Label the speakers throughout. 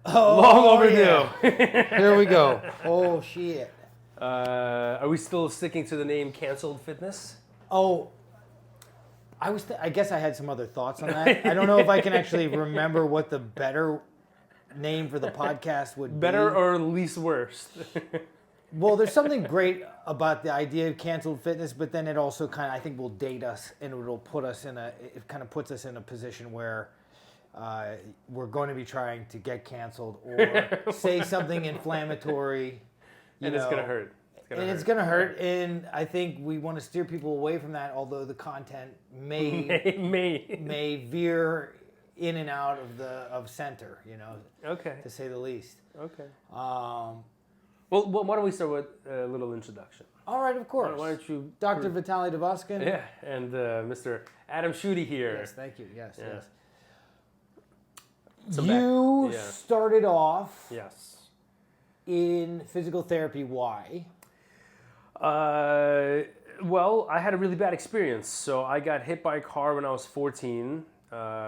Speaker 1: Oh,
Speaker 2: Long overdue.
Speaker 1: yeah. Here we go. Oh, shit.
Speaker 2: Are we still sticking to the name Canceled Fitness?
Speaker 1: Oh, I guess I had some other thoughts on that. I don't know if I can actually remember what the better name for the podcast would be.
Speaker 2: Better or least worst?
Speaker 1: Well, there's something great about the idea of canceled fitness, but then it also kind of, I think, will date us, and it'll put us in it kind of puts us in a position where we're going to be trying to get canceled or say something inflammatory.
Speaker 2: And it's going to hurt.
Speaker 1: It's going to hurt, and I think we want to steer people away from that, although the content may veer in and out of center,
Speaker 2: Okay.
Speaker 1: to say the least.
Speaker 2: Okay. Well, why don't we start with a little introduction?
Speaker 1: All right, of course.
Speaker 2: Why don't you...
Speaker 1: Dr. Vitaly Dvoskin.
Speaker 2: Yeah, and Mr. Adam Shuty here.
Speaker 1: Yes, thank you. Yes, yes.
Speaker 2: So
Speaker 1: you started off
Speaker 2: yes.
Speaker 1: in physical therapy. Why?
Speaker 2: Well, I had a really bad experience. So I got hit by a car when I was 14,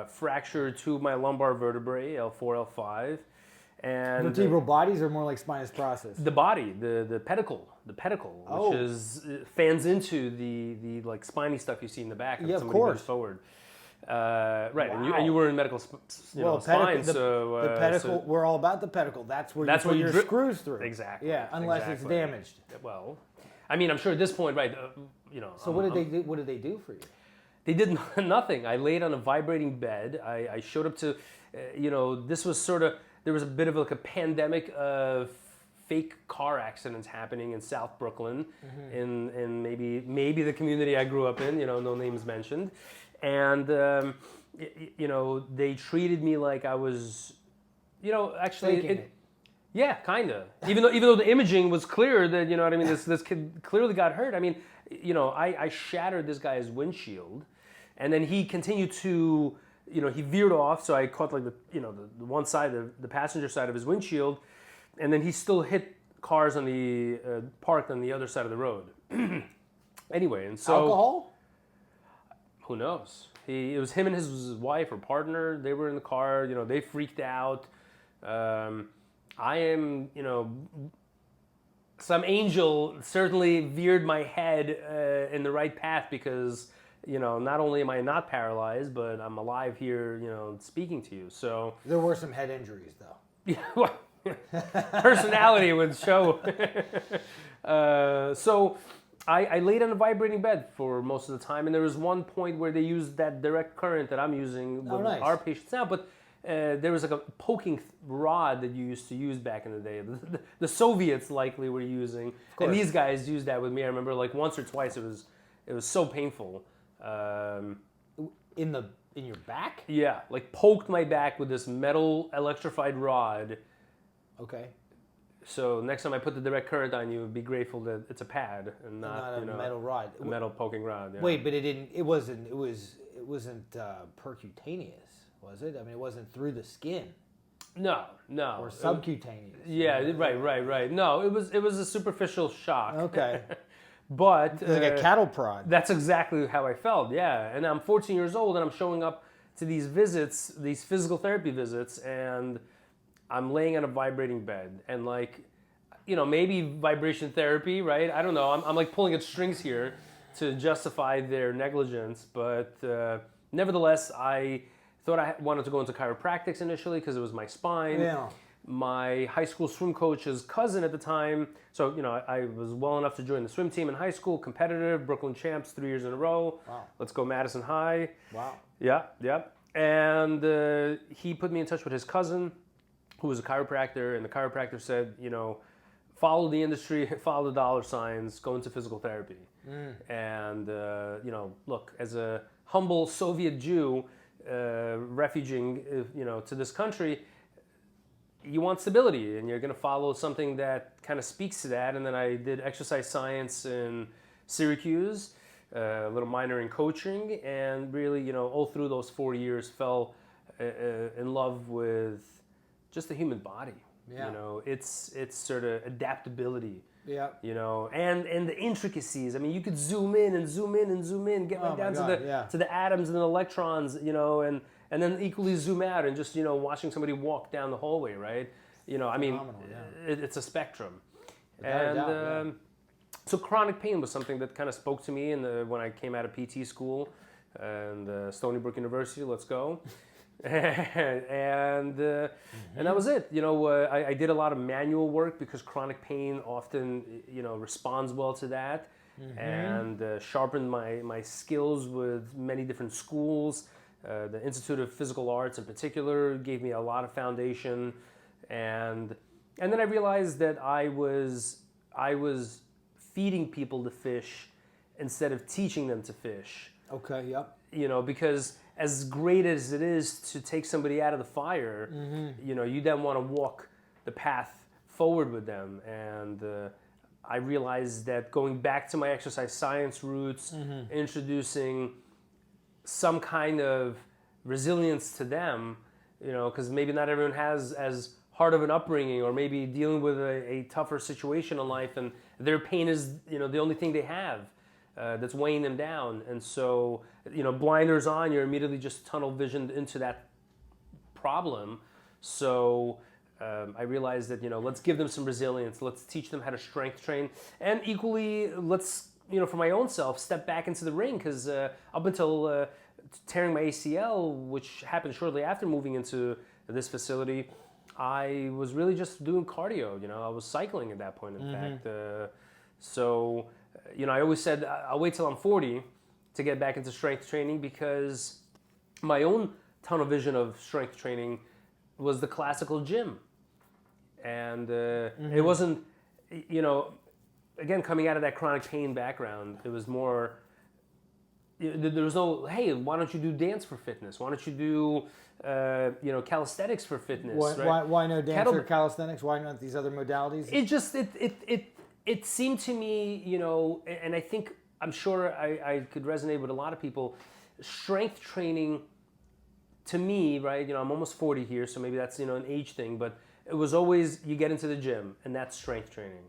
Speaker 2: fractured two of my lumbar vertebrae, L4, L5. And
Speaker 1: vertebral bodies are more like spinous process.
Speaker 2: The body, the pedicle, which is fans into the like spiny stuff you see in the back.
Speaker 1: Yeah,
Speaker 2: of course. Forward. Right,
Speaker 1: Wow.
Speaker 2: and you were in medical spine, so
Speaker 1: the pedicle. We're all about the pedicle. That's where you put your screws through.
Speaker 2: Exactly.
Speaker 1: Yeah, unless it's damaged.
Speaker 2: Well, I mean, I'm sure at this point, right?
Speaker 1: So what did they do? What did they do for you?
Speaker 2: They did nothing. I laid on a vibrating bed. I showed up to, this was sort of. There was a bit of like a pandemic of fake car accidents happening in South Brooklyn, in maybe the community I grew up in, no names mentioned, and they treated me like I was, actually, yeah, kind of. Even though the imaging was clear that this kid clearly got hurt. I mean, I shattered this guy's windshield, and then he continued to. He veered off, so I caught like the one side, the passenger side of his windshield, and then he still hit cars on the parked on the other side of the road. Anyway, and so
Speaker 1: alcohol?
Speaker 2: Who knows? It was him and his wife or partner. They were in the car. They freaked out. I am, some angel certainly veered my head in the right path because. Not only am I not paralyzed, but I'm alive here, speaking to you. So
Speaker 1: there were some head injuries, though.
Speaker 2: Yeah, well, personality would show. So I laid on a vibrating bed for most of the time, and there was one point where they used that direct current that I'm using with our patients now, but there was like a poking rod that you used to use back in the day. The Soviets likely were using, and these guys used that with me. I remember like once or twice it was so painful.
Speaker 1: In your back?
Speaker 2: Yeah, like poked my back with this metal electrified rod.
Speaker 1: Okay.
Speaker 2: So next time I put the direct current on you, be grateful that it's a pad and not
Speaker 1: a metal rod.
Speaker 2: A metal poking rod. Yeah.
Speaker 1: Wait, but it wasn't percutaneous, was it? I mean, it wasn't through the skin.
Speaker 2: No.
Speaker 1: Or subcutaneous.
Speaker 2: Yeah, right. No, it was a superficial shock.
Speaker 1: Okay.
Speaker 2: But
Speaker 1: like a cattle prod.
Speaker 2: That's exactly how I felt, yeah. And I'm 14 years old and I'm showing up to these visits, these physical therapy visits, and I'm laying on a vibrating bed. And maybe vibration therapy, right? I don't know. I'm like pulling at strings here to justify their negligence. But nevertheless, I thought I wanted to go into chiropractics initially because it was my spine.
Speaker 1: Yeah.
Speaker 2: My high school swim coach's cousin at the time, so I was well enough to join the swim team in high school, competitive, Brooklyn champs 3 years in a row.
Speaker 1: Wow.
Speaker 2: Let's go Madison High.
Speaker 1: Wow.
Speaker 2: Yeah. And he put me in touch with his cousin, who was a chiropractor, and the chiropractor said, follow the industry, follow the dollar signs, go into physical therapy. And, look, as a humble Soviet Jew refuging, to this country, you want stability, and you're going to follow something that kind of speaks to that. And then I did exercise science in Syracuse, a little minor in coaching, and really, all through those 4 years, fell in love with just the human body. Yeah. Its sort of adaptability.
Speaker 1: Yeah.
Speaker 2: And the intricacies. I mean, you could zoom in and zoom in and zoom in, get right down to the atoms and the electrons, and and then equally zoom out and just watching somebody walk down the hallway, right? I mean, it's a spectrum.
Speaker 1: Without a doubt,
Speaker 2: So chronic pain was something that kind of spoke to me when I came out of PT school and Stony Brook University. Let's go. and that was it. I did a lot of manual work because chronic pain often responds well to that, and sharpened my skills with many different schools. The Institute of Physical Arts in particular gave me a lot of foundation, and then I realized that I was feeding people to fish instead of teaching them to fish.
Speaker 1: Okay. Yep.
Speaker 2: Because as great as it is to take somebody out of the fire, you then want to walk the path forward with them. And I realized that going back to my exercise science roots, introducing some kind of resilience to them, because maybe not everyone has as hard of an upbringing, or maybe dealing with a tougher situation in life, and their pain is the only thing they have that's weighing them down. And so blinders on, you're immediately just tunnel visioned into that problem. So I realized that let's give them some resilience, let's teach them how to strength train, and equally let's for my own self step back into the ring, because up until tearing my ACL, which happened shortly after moving into this facility, I was really just doing cardio. I was cycling at that point, in fact. So I always said I'll wait till I'm 40 to get back into strength training, because my own tunnel vision of strength training was the classical gym. And it wasn't, again, coming out of that chronic pain background, it was more, there was no, hey, why don't you do dance for fitness? Why don't you do, calisthenics for fitness?
Speaker 1: Why no dance or calisthenics? Why not these other modalities?
Speaker 2: It seemed to me, and I'm sure I could resonate with a lot of people. Strength training, to me, right? I'm almost 40 here, so maybe that's an age thing, but it was always you get into the gym and that's strength training,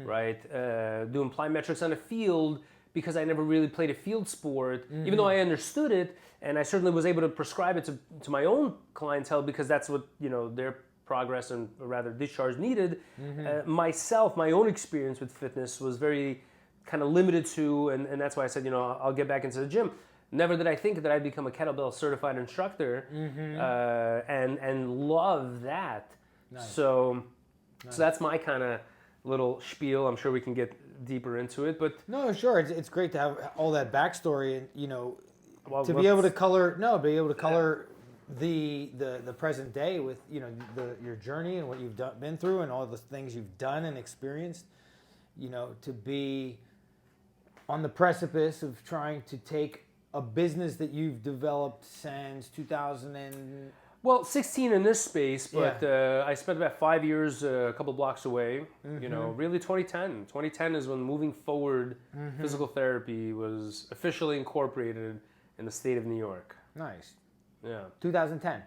Speaker 2: right? Doing plyometrics on a field, because I never really played a field sport, even though I understood it, and I certainly was able to prescribe it to my own clientele, because that's what their progress and rather discharge needed. Myself, my own experience with fitness was very kind of limited to, and that's why I said I'll get back into the gym. Never did I think that I'd become a kettlebell certified instructor, and love that.
Speaker 1: Nice.
Speaker 2: So that's my kind of little spiel. I'm sure we can get deeper into it, but
Speaker 1: no, sure. It's great to have all that backstory, and to be able to color the present day with your journey and what you've been through and all the things you've done and experienced. To be on the precipice of trying to take a business that you've developed since
Speaker 2: 16 in this space, but I spent about 5 years a couple blocks away. Really 2010. 2010 is when moving forward physical therapy was officially incorporated in the state of New York.
Speaker 1: Nice.
Speaker 2: Yeah.
Speaker 1: 2010.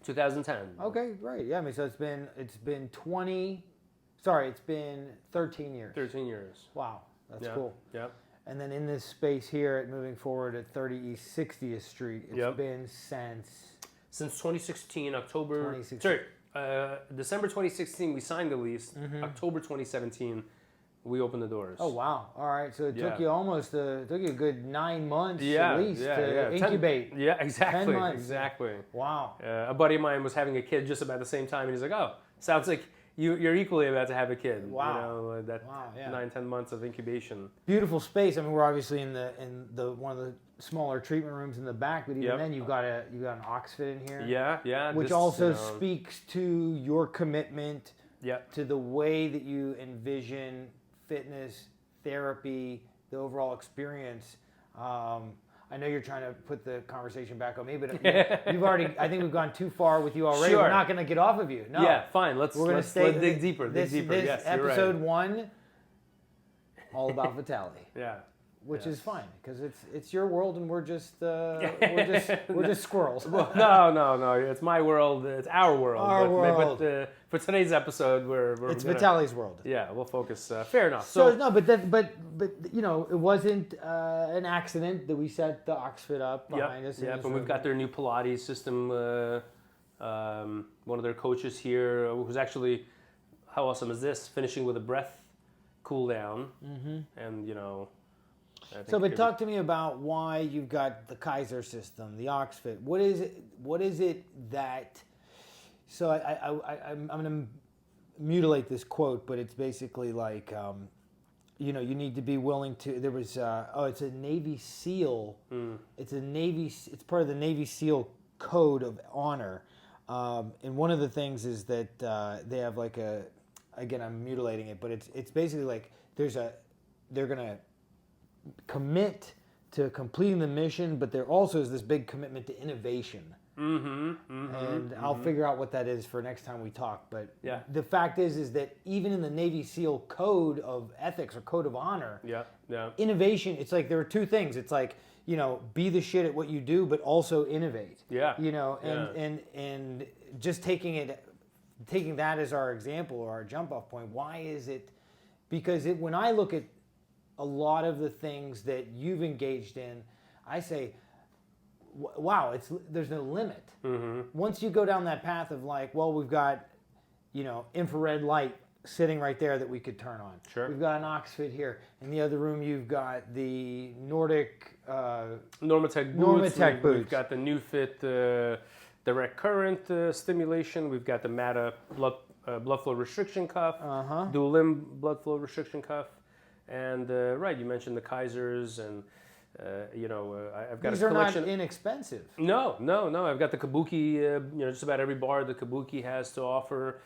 Speaker 2: 2010.
Speaker 1: Okay, great. Yeah, I mean, so it's been 13 years.
Speaker 2: 13 years.
Speaker 1: Wow, that's cool.
Speaker 2: Yep.
Speaker 1: And then in this space here at moving forward at 30 East 60th Street, it's been since
Speaker 2: 2016, October. Sorry, December 2016 we signed the lease. October 2017 we opened the doors.
Speaker 1: Oh wow! All right, so it took you a good 9 months at least to incubate.
Speaker 2: 10, exactly.
Speaker 1: 10 months.
Speaker 2: Exactly.
Speaker 1: Wow.
Speaker 2: A buddy of mine was having a kid just about the same time, and he's like, "Oh, sounds like you're equally about to have a kid."
Speaker 1: Wow.
Speaker 2: 9-10 months of incubation.
Speaker 1: Beautiful space. I mean, we're obviously in the one of the smaller treatment rooms in the back, but even then you've got an Oxfit in here.
Speaker 2: Yeah.
Speaker 1: Which also speaks to your commitment to the way that you envision fitness, therapy, the overall experience. I know you're trying to put the conversation back on me, but you've already. I think we've gone too far with you already.
Speaker 2: Sure.
Speaker 1: We're not going to get off of you. No.
Speaker 2: Yeah, fine. Let's dig deeper.
Speaker 1: This
Speaker 2: Yes,
Speaker 1: episode
Speaker 2: you're right.
Speaker 1: 1, all about Vitaly.
Speaker 2: Yeah.
Speaker 1: which
Speaker 2: Yes.
Speaker 1: is fine because it's your world and we're just we're just squirrels.
Speaker 2: Well, no. It's my world. It's our world.
Speaker 1: Our world.
Speaker 2: But for today's episode, we're
Speaker 1: It's
Speaker 2: gonna,
Speaker 1: Vitaly's world.
Speaker 2: Yeah, we'll focus. Fair enough.
Speaker 1: So no, but you know, it wasn't an accident that we set the Oxford up behind us.
Speaker 2: Yep, and we've got their new Pilates system. One of their coaches here, who's actually, how awesome is this? Finishing with a breath cool down, and you know. I think
Speaker 1: So, but talk to me about why you've got the Kaiser system, the Oxford. What is it? What is it that? So I'm going to mutilate this quote, but it's basically like, you know, you need to be willing to. There was it's a Navy SEAL. It's it's part of the Navy SEAL Code of Honor, and one of the things is that they have like again, I'm mutilating it, but it's basically like they're gonna commit to completing the mission, but there also is this big commitment to innovation. And I'll figure out what that is for next time we talk. But the fact is that even in the Navy SEAL Code of Ethics or Code of Honor, innovation, it's like there are two things. It's like, you know, be the shit at what you do, but also innovate. You know, and just taking that as our example or our jump off point, why is it? Because when I look at a lot of the things that you've engaged in, I say, wow, there's no limit. Once you go down that path of like, well, we've got, you know, infrared light sitting right there that we could turn on. We've got an Oxford here. In the other room, you've got the Nordic
Speaker 2: Normatec boots. We've
Speaker 1: boots.
Speaker 2: got the new fit direct current stimulation. We've got the MATA blood flow restriction cuff, dual limb blood flow restriction cuff. And you mentioned the Kaisers, and you know, I've got
Speaker 1: These
Speaker 2: a collection.
Speaker 1: are not inexpensive.
Speaker 2: No. I've got the Kabuki. You know, just about every bar the Kabuki has to offer.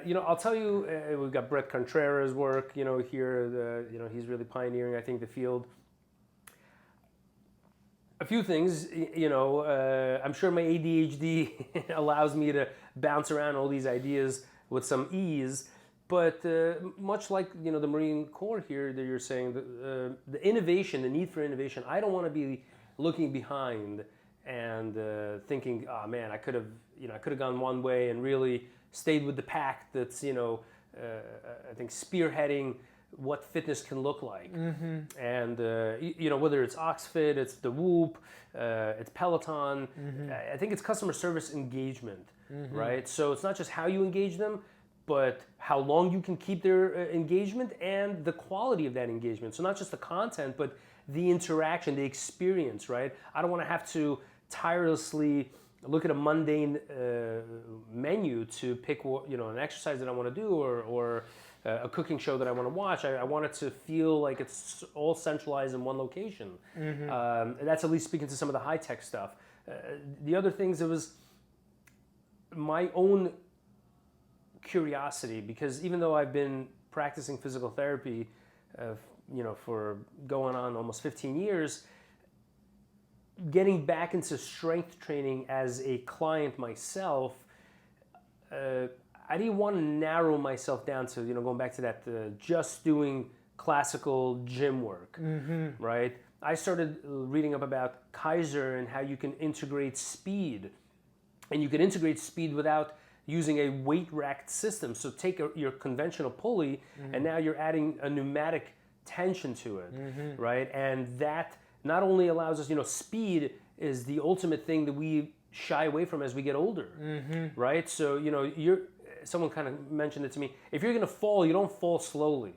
Speaker 2: You know, I'll tell you, we've got Brett Contreras' work. You know, here, you know, he's really pioneering, I think, the field. A few things, you know, I'm sure my ADHD allows me to bounce around all these ideas with some ease. But much like, you know, the Marine Corps here that you're saying, the innovation, the need for innovation, I don't want to be looking behind and thinking, oh man, I could have gone one way and really stayed with the pack that's, you know, I think spearheading what fitness can look like. And, you know, whether it's Oxfit, it's the Whoop, it's Peloton, I think it's customer service engagement, right? So it's not just how you engage them, but how long you can keep their engagement and the quality of that engagement. So not just the content, but the interaction, the experience, right? I don't want to have to tirelessly look at a mundane menu to pick, you know, an exercise that I want to do or a cooking show that I want to watch. I want it to feel like it's all centralized in one location. That's at least speaking to some of the high-tech stuff. The other things, it was my own curiosity, because even though I've been practicing physical therapy, you know, for going on almost 15 years, getting back into strength training as a client myself, I didn't want to narrow myself down to, you know, going back to that just doing classical gym work, right? I started reading up about Kaiser and how you can integrate speed, and you can integrate speed without using a weight-racked system. So take your conventional pulley, and now you're adding a pneumatic tension to it, right? And that not only allows us, you know, speed is the ultimate thing that we shy away from as we get older, right? So, you know, someone kind of mentioned it to me. If you're going to fall, you don't fall slowly,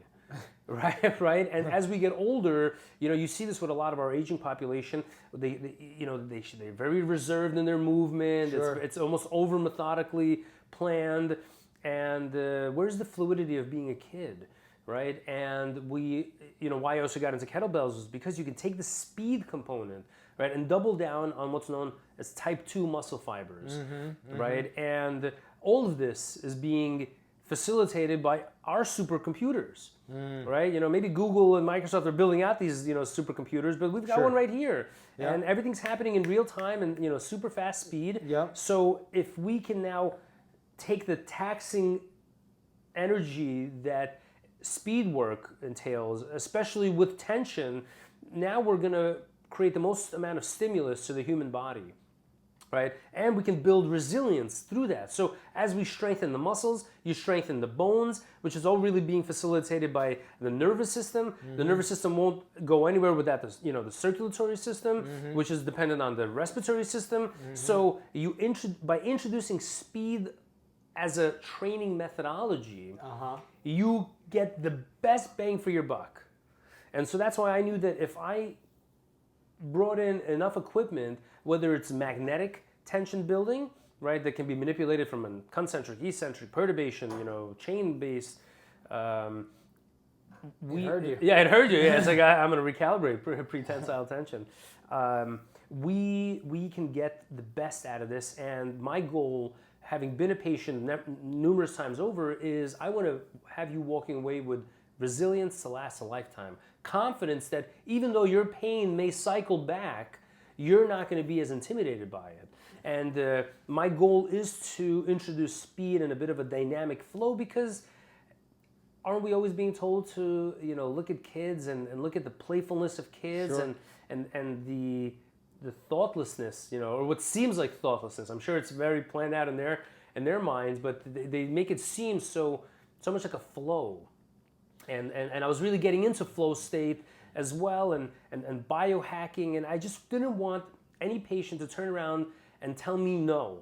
Speaker 2: right? Right? And as we get older, you know, you see this with a lot of our aging population. They're very reserved in their movement. It's almost over methodically planned. And where's the fluidity of being a kid, right? And you know, why I also got into kettlebells is because you can take the speed component, right, and double down on what's known as type 2 muscle fibers, right? And all of this is being facilitated by our supercomputers, right? You know, maybe Google and Microsoft are building out these, you know, supercomputers, but we've got one right here. And everything's happening in real time and, you know, super fast speed. So if we can now take the taxing energy that speed work entails, especially with tension, now we're going to create the most amount of stimulus to the human body, right? And we can build resilience through that. So as we strengthen the muscles, you strengthen the bones, which is all really being facilitated by the nervous system. The nervous system won't go anywhere without the, the circulatory system, which is dependent on the respiratory system. So by introducing speed as a training methodology, you get the best bang for your buck. And so that's why I knew that if I brought in enough equipment, whether it's magnetic tension building, right, that can be manipulated from a concentric, eccentric, perturbation, chain-based.
Speaker 1: We heard you.
Speaker 2: Yeah, it heard you. Yeah, it's like I'm going to recalibrate pre-tensile tension. We can get the best out of this, and my goal, having been a patient numerous times over, is I want to have you walking away with resilience to last a lifetime. Confidence that even though your pain may cycle back, you're not going to be as intimidated by it. And my goal is to introduce speed and a bit of a dynamic flow, because aren't we always being told to, look at kids and look at the playfulness of kids,
Speaker 1: Sure.
Speaker 2: and the thoughtlessness, or what seems like thoughtlessness. I'm sure it's very planned out in their minds, but they make it seem so much like a flow. And I was really getting into flow state as well, and biohacking, and I just didn't want any patient to turn around and tell me no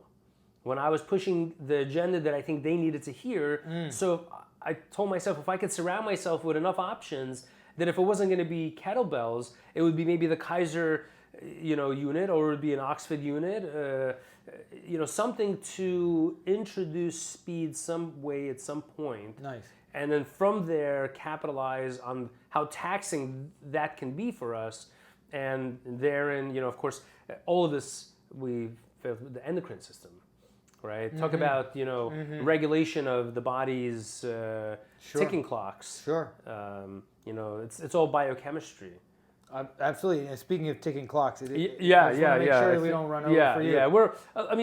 Speaker 2: when I was pushing the agenda that I think they needed to hear. So I told myself, if I could surround myself with enough options, that if it wasn't going to be kettlebells, it would be maybe the Kaiser unit, or it would be an Oxford unit, something to introduce speed some way at some point.
Speaker 1: Nice.
Speaker 2: And then from there, capitalize on how taxing that can be for us. And therein, of course, all of this, the endocrine system, right? Talk about, regulation of the body's ticking clocks.
Speaker 1: Sure.
Speaker 2: It's all biochemistry.
Speaker 1: Absolutely. And speaking of ticking clocks,
Speaker 2: Make
Speaker 1: sure we don't run over for you.
Speaker 2: Yeah,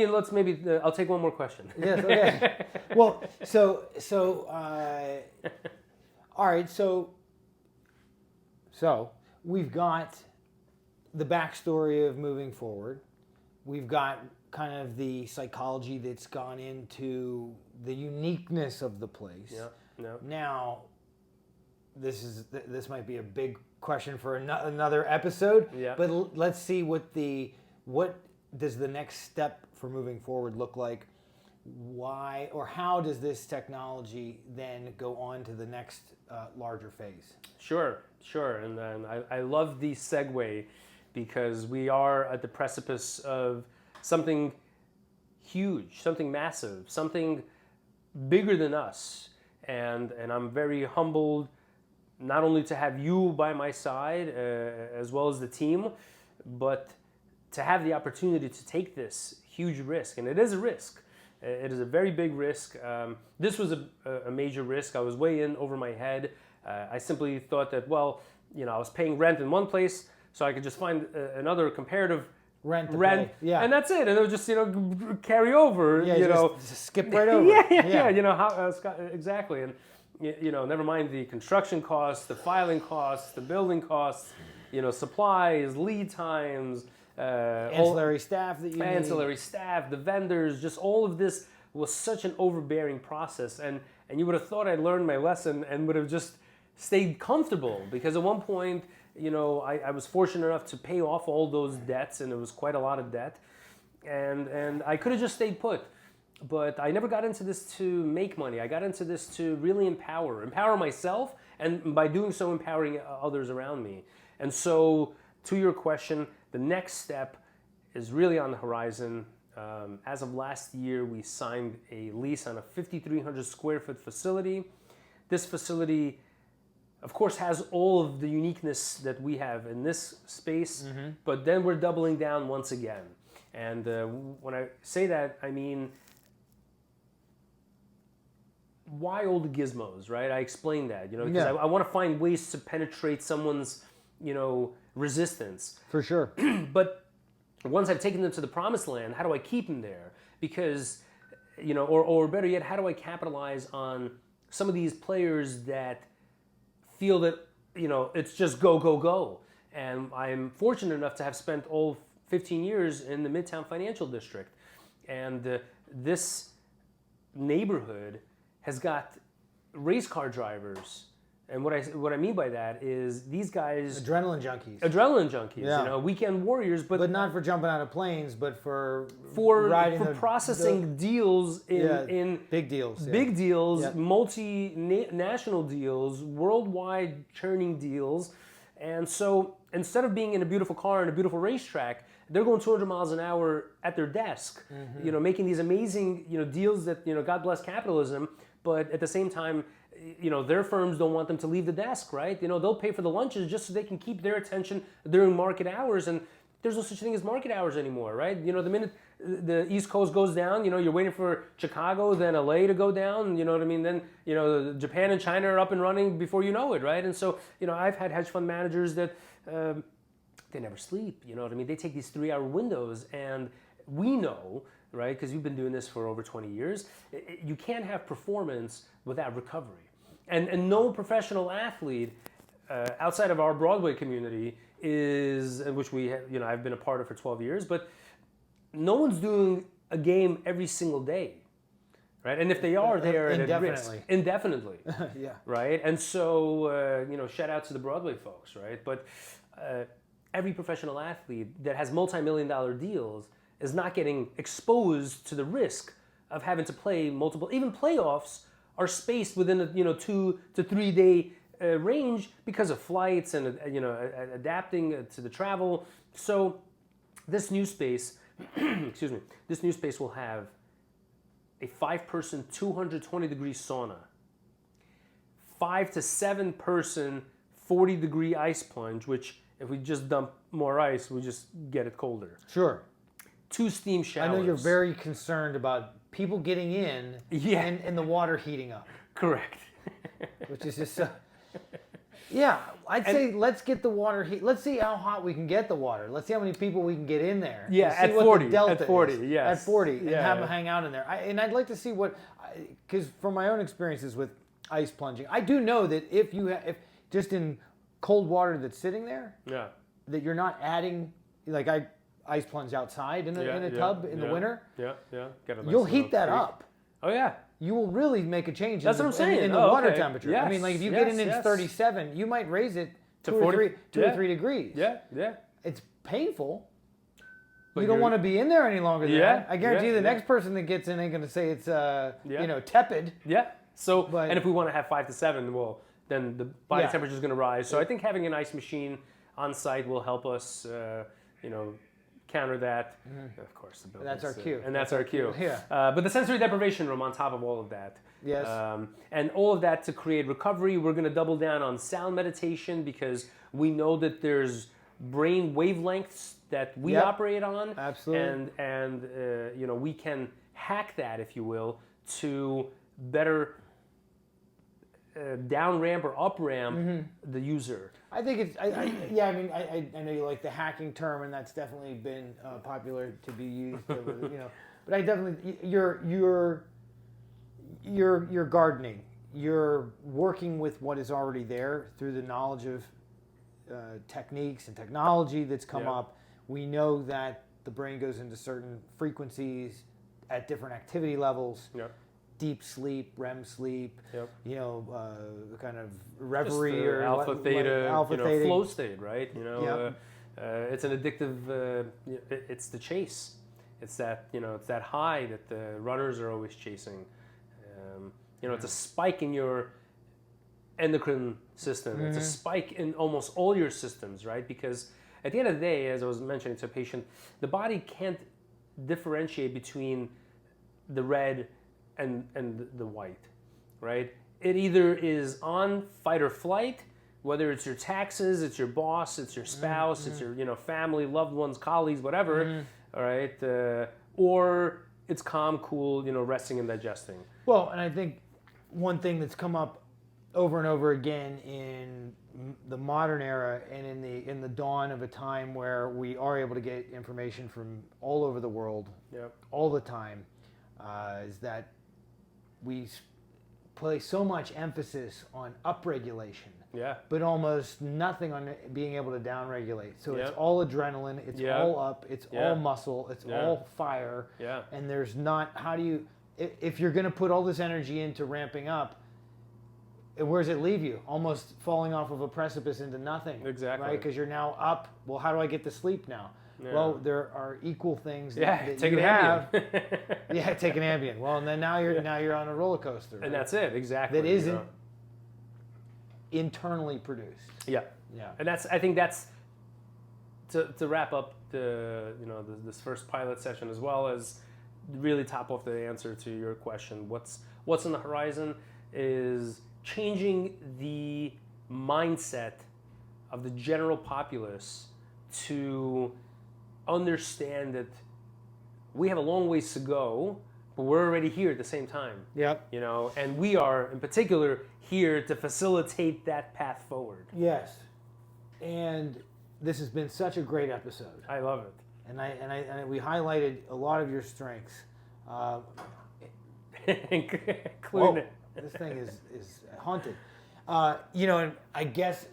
Speaker 2: let's maybe. I'll take one more question.
Speaker 1: Yes. Okay. Well, so all right. So we've got the backstory of moving forward. We've got kind of the psychology that's gone into the uniqueness of the place.
Speaker 2: Yeah.
Speaker 1: Now, this might be a big question for another episode.
Speaker 2: Yeah.
Speaker 1: But let's see what does the next step for moving forward look like? Why or how does this technology then go on to the next larger phase?
Speaker 2: Sure. And then I love the segue, because we are at the precipice of something huge, something massive, something bigger than us, and I'm very humbled not only to have you by my side as well as the team, but to have the opportunity to take this huge risk. And it is a risk. It is a very big risk. This was a major risk. I was way in over my head. I simply thought that, I was paying rent in one place, so I could just find another comparative
Speaker 1: rent,
Speaker 2: yeah, and that's it. And it would just carry over.
Speaker 1: Just skip right over.
Speaker 2: Yeah. Exactly. And never mind the construction costs, the filing costs, the building costs, supplies, lead times,
Speaker 1: ancillary staff that you need.
Speaker 2: Staff, the vendors, just all of this was such an overbearing process. And you would have thought I'd learned my lesson and would have just stayed comfortable, because at one point, I was fortunate enough to pay off all those debts, and it was quite a lot of debt. And I could have just stayed put. But I never got into this to make money. I got into this to really empower myself, and by doing so, empowering others around me. And so, to your question, the next step is really on the horizon. As of last year, we signed a lease on a 5,300 square foot facility. This facility, of course, has all of the uniqueness that we have in this space, but then we're doubling down once again. And when I say that, I mean, why all the gizmos, right? I explained that, because I want to find ways to penetrate someone's, resistance.
Speaker 1: For sure.
Speaker 2: But once I've taken them to the promised land, how do I keep them there? Because, or better yet, how do I capitalize on some of these players that feel that, it's just go, go, go? And I'm fortunate enough to have spent all 15 years in the Midtown Financial District. And this neighborhood has got race car drivers. And what I mean by that is these guys...
Speaker 1: Adrenaline junkies.
Speaker 2: You know, weekend warriors.
Speaker 1: But not for jumping out of planes, but for
Speaker 2: riding processing deals in
Speaker 1: big deals.
Speaker 2: Big deals, multinational deals, worldwide churning deals. And so instead of being in a beautiful car and a beautiful racetrack, they're going 200 miles an hour at their desk, you know, making these amazing, you know, deals that, you know, God bless capitalism, but at the same time, you know, their firms don't want them to leave the desk, right? You know, they'll pay for the lunches just so they can keep their attention during market hours, and there's no such thing as market hours anymore, right? You know, the minute the East Coast goes down, you know, you're waiting for Chicago, then LA to go down, you know what I mean? Then, you know, Japan and China are up and running before you know it, right? And so, you know, I've had hedge fund managers that they never sleep, you know what I mean? They take these 3-hour windows, and we know, right, because you've been doing this for over 20 years, you can't have performance without recovery. And no professional athlete outside of our Broadway community is, which we have, you know, I've been a part of for 12 years, but no one's doing a game every single day, right? And if they are, they are at risk. Indefinitely.
Speaker 1: Yeah.
Speaker 2: Right? And so, you know, shout out to the Broadway folks, right? But every professional athlete that has multi-million-dollar deals is not getting exposed to the risk of having to play multiple, even playoffs are spaced within a 2 to 3 day range because of flights and you know, adapting to the travel. So this new space, excuse me, this new space will have a 5-person 220-degree sauna, 5 to 7-person 40-degree ice plunge, which if we just dump more ice, we just get it colder.
Speaker 1: Sure.
Speaker 2: 2 steam showers.
Speaker 1: I know you're very concerned about people getting in and the water heating up.
Speaker 2: Correct.
Speaker 1: Which is just yeah, I'd say let's get the water heat. Let's see how hot we can get the water. Let's see how many people we can get in there.
Speaker 2: Yeah,
Speaker 1: at
Speaker 2: 40.
Speaker 1: At 40,
Speaker 2: is. Yes.
Speaker 1: At 40, and have them hang out in there. And I'd like to see because from my own experiences with ice plunging, I do know that if just in cold water that's sitting there, that you're not adding, like I ice plunge outside in a tub in the winter. You'll heat that up.
Speaker 2: Oh yeah.
Speaker 1: You will really make a change
Speaker 2: in
Speaker 1: the water
Speaker 2: okay.
Speaker 1: temperature.
Speaker 2: Yes.
Speaker 1: I mean, like if you get in 37, you might raise it
Speaker 2: to
Speaker 1: 2
Speaker 2: 40,
Speaker 1: or 3 degrees.
Speaker 2: Yeah.
Speaker 1: It's painful.
Speaker 2: But
Speaker 1: you don't want to be in there any longer than that. I guarantee the next person that gets in ain't going to say it's you know, tepid.
Speaker 2: Yeah. So and if we want to have 5 to 7, well, then the body temperature is going to rise. So I think having an ice machine on site will help us you know, counter that. Of course, the
Speaker 1: that's our cue.
Speaker 2: And that's our cue.
Speaker 1: Yeah.
Speaker 2: But the sensory deprivation room on top of all of that.
Speaker 1: Yes.
Speaker 2: And all of that to create recovery. We're going to double down on sound meditation because we know that there's brain wavelengths that we operate on.
Speaker 1: Absolutely.
Speaker 2: And you know, we can hack that, if you will, to better down ramp or up ramp the user.
Speaker 1: I think it's, I mean, I know you like the hacking term, and that's definitely been popular to be used, you know. But I definitely, you're gardening. You're working with what is already there through the knowledge of techniques and technology that's come up. We know that the brain goes into certain frequencies at different activity levels. Deep sleep, REM sleep, you know, kind of reverie or
Speaker 2: alpha theta,
Speaker 1: alpha theta,
Speaker 2: flow state, right? You know, it's an addictive. It's the chase. It's that, you know, it's that high that the runners are always chasing. You know, it's a spike in your endocrine system. It's a spike in almost all your systems, right? Because at the end of the day, as I was mentioning to a patient, the body can't differentiate between the red and the white, right? It either is on fight or flight, whether it's your taxes, it's your boss, it's your spouse, it's your, you know, family, loved ones, colleagues, whatever, all right? Or it's calm, cool, you know, resting and digesting.
Speaker 1: Well, and I think one thing that's come up over and over again in the modern era and in the dawn of a time where we are able to get information from all over the world all the time is that we place so much emphasis on upregulation,
Speaker 2: Yeah.
Speaker 1: but almost nothing on being able to downregulate. So it's
Speaker 2: Yep.
Speaker 1: all adrenaline, it's
Speaker 2: Yeah.
Speaker 1: all up, it's
Speaker 2: Yeah.
Speaker 1: all muscle, it's
Speaker 2: Yeah.
Speaker 1: all fire.
Speaker 2: Yeah.
Speaker 1: And there's not, how do you, if you're going to put all this energy into ramping up, where does it leave you? Almost falling off of a precipice into nothing.
Speaker 2: Exactly.
Speaker 1: Right? Because you're now up. Well, how do I get to sleep now?
Speaker 2: Yeah.
Speaker 1: Well, there are equal things
Speaker 2: Yeah,
Speaker 1: that
Speaker 2: take
Speaker 1: you
Speaker 2: an
Speaker 1: have.
Speaker 2: Ambien.
Speaker 1: Yeah, take an Ambien. Well, and then now you're on a roller coaster. Right?
Speaker 2: And that's it, exactly.
Speaker 1: That
Speaker 2: you
Speaker 1: isn't
Speaker 2: know.
Speaker 1: internally produced.
Speaker 2: Yeah.
Speaker 1: Yeah.
Speaker 2: And I think that's to wrap up this first pilot session, as well as really top off the answer to your question. What's on the horizon is changing the mindset of the general populace to understand that we have a long ways to go, but we're already here at the same time.
Speaker 1: Yep.
Speaker 2: You know, and we are in particular here to facilitate that path forward.
Speaker 1: Yes. And this has been such a great episode.
Speaker 2: I love it.
Speaker 1: And we highlighted a lot of your strengths.
Speaker 2: Including
Speaker 1: This thing is haunted. And I guess,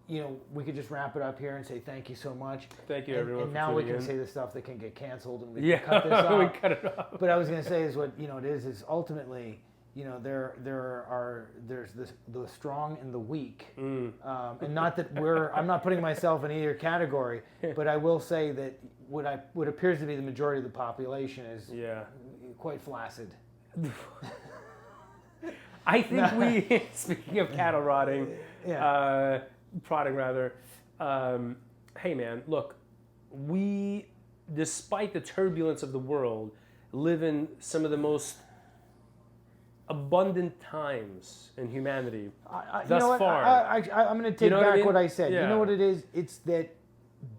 Speaker 1: we could just wrap it up here and say thank you so much.
Speaker 2: Thank you,
Speaker 1: And,
Speaker 2: everyone.
Speaker 1: and
Speaker 2: for
Speaker 1: now we
Speaker 2: tuning
Speaker 1: can
Speaker 2: in.
Speaker 1: say the stuff that can get canceled and we
Speaker 2: Yeah,
Speaker 1: can cut this off.
Speaker 2: we cut it off.
Speaker 1: But I was going to say is what it is ultimately, there's the strong and the weak, and not that I'm not putting myself in either category, but I will say that what appears to be the majority of the population is quite flaccid.
Speaker 2: I think we, speaking of cattle rotting,
Speaker 1: Yeah.
Speaker 2: prodding rather, hey man, look, we, despite the turbulence of the world, live in some of the most abundant times in humanity thus far.
Speaker 1: I'm going to take
Speaker 2: know what I
Speaker 1: back
Speaker 2: mean?
Speaker 1: what I said.
Speaker 2: Yeah.
Speaker 1: You know what it is? It's that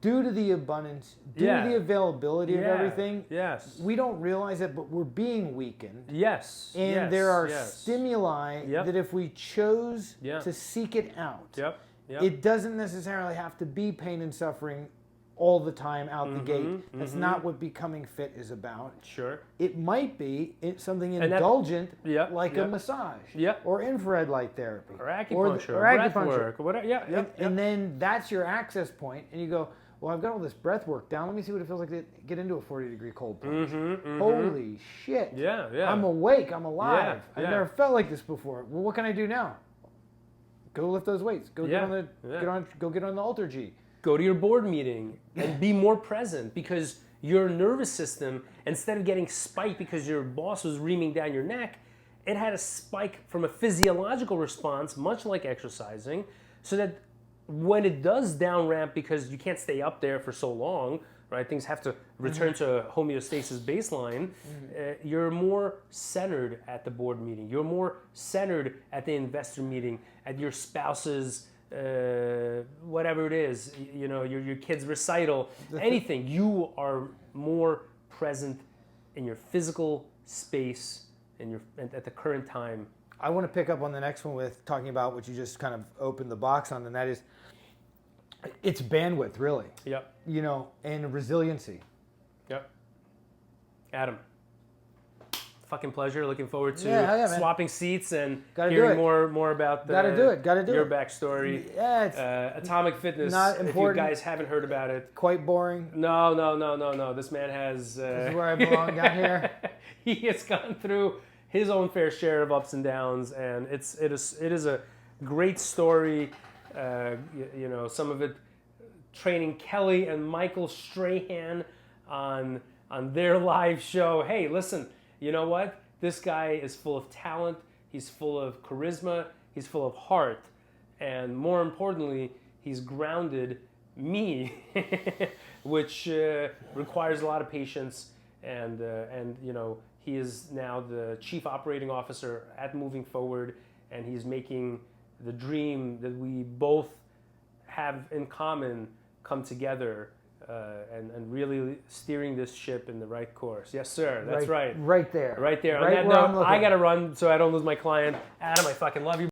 Speaker 1: due to the abundance, due to the availability of everything,
Speaker 2: Yes.
Speaker 1: we don't realize it, but we're being weakened.
Speaker 2: Yes.
Speaker 1: And
Speaker 2: yes,
Speaker 1: there are
Speaker 2: yes.
Speaker 1: stimuli
Speaker 2: Yep.
Speaker 1: that if we chose
Speaker 2: Yeah.
Speaker 1: to seek it out,
Speaker 2: Yep. Yep.
Speaker 1: it doesn't necessarily have to be pain and suffering all the time out the gate. That's not what becoming fit is about.
Speaker 2: Sure.
Speaker 1: It might be something
Speaker 2: that-
Speaker 1: indulgent,
Speaker 2: Yep,
Speaker 1: like
Speaker 2: yep.
Speaker 1: a massage,
Speaker 2: Yep.
Speaker 1: or infrared light therapy,
Speaker 2: Or acupuncture,
Speaker 1: or
Speaker 2: breath
Speaker 1: acupuncture.
Speaker 2: work, or whatever. Yeah.
Speaker 1: And,
Speaker 2: Yep.
Speaker 1: and then that's your access point, and you go, well, I've got all this breath work down. Let me see what it feels like to get into a 40-degree cold plunge. Holy shit!
Speaker 2: Yeah. Yeah.
Speaker 1: I'm awake. I'm alive.
Speaker 2: Yeah, yeah.
Speaker 1: I've never felt like this before. Well, what can I do now? Go lift those weights. Go
Speaker 2: Yeah,
Speaker 1: get on the Alter G.
Speaker 2: Go to your board meeting and be more present, because your nervous system, instead of getting spiked because your boss was reaming down your neck, it had a spike from a physiological response, much like exercising, so that when it does down ramp because you can't stay up there for so long, right? Things have to return to homeostasis baseline. You're more centered at the board meeting. You're more centered at the investor meeting, at your spouse's whatever it is, your kid's recital, anything. You are more present in your physical space at the current time.
Speaker 1: I want to pick up on the next one with talking about what you just kind of opened the box on, and that is it's bandwidth, really.
Speaker 2: Yep.
Speaker 1: And resiliency.
Speaker 2: Yep. Adam, fucking pleasure. Looking forward to
Speaker 1: man.
Speaker 2: swapping seats and
Speaker 1: Gotta do
Speaker 2: hearing
Speaker 1: it.
Speaker 2: more about
Speaker 1: Gotta do it.
Speaker 2: your
Speaker 1: it.
Speaker 2: backstory.
Speaker 1: Yeah, it's
Speaker 2: Atomic Fitness.
Speaker 1: not
Speaker 2: If you
Speaker 1: important.
Speaker 2: guys haven't heard about it,
Speaker 1: quite boring.
Speaker 2: no. This man has.
Speaker 1: This is where I belong down here.
Speaker 2: He has gone through his own fair share of ups and downs, and it is a great story. Some of it training Kelly and Michael Strahan on their live show. Hey, listen, you know what? This guy is full of talent. He's full of charisma. He's full of heart, and more importantly, he's grounded me, which requires a lot of patience. And he is now the chief operating officer at Moving Forward, and he's making the dream that we both have in common come together, and really steering this ship in the right course. Yes, sir. That's right.
Speaker 1: Right there.
Speaker 2: Right there. On
Speaker 1: Right
Speaker 2: that
Speaker 1: where I'm
Speaker 2: note,
Speaker 1: looking.
Speaker 2: I got to run so I don't lose my client. Adam, I fucking love you.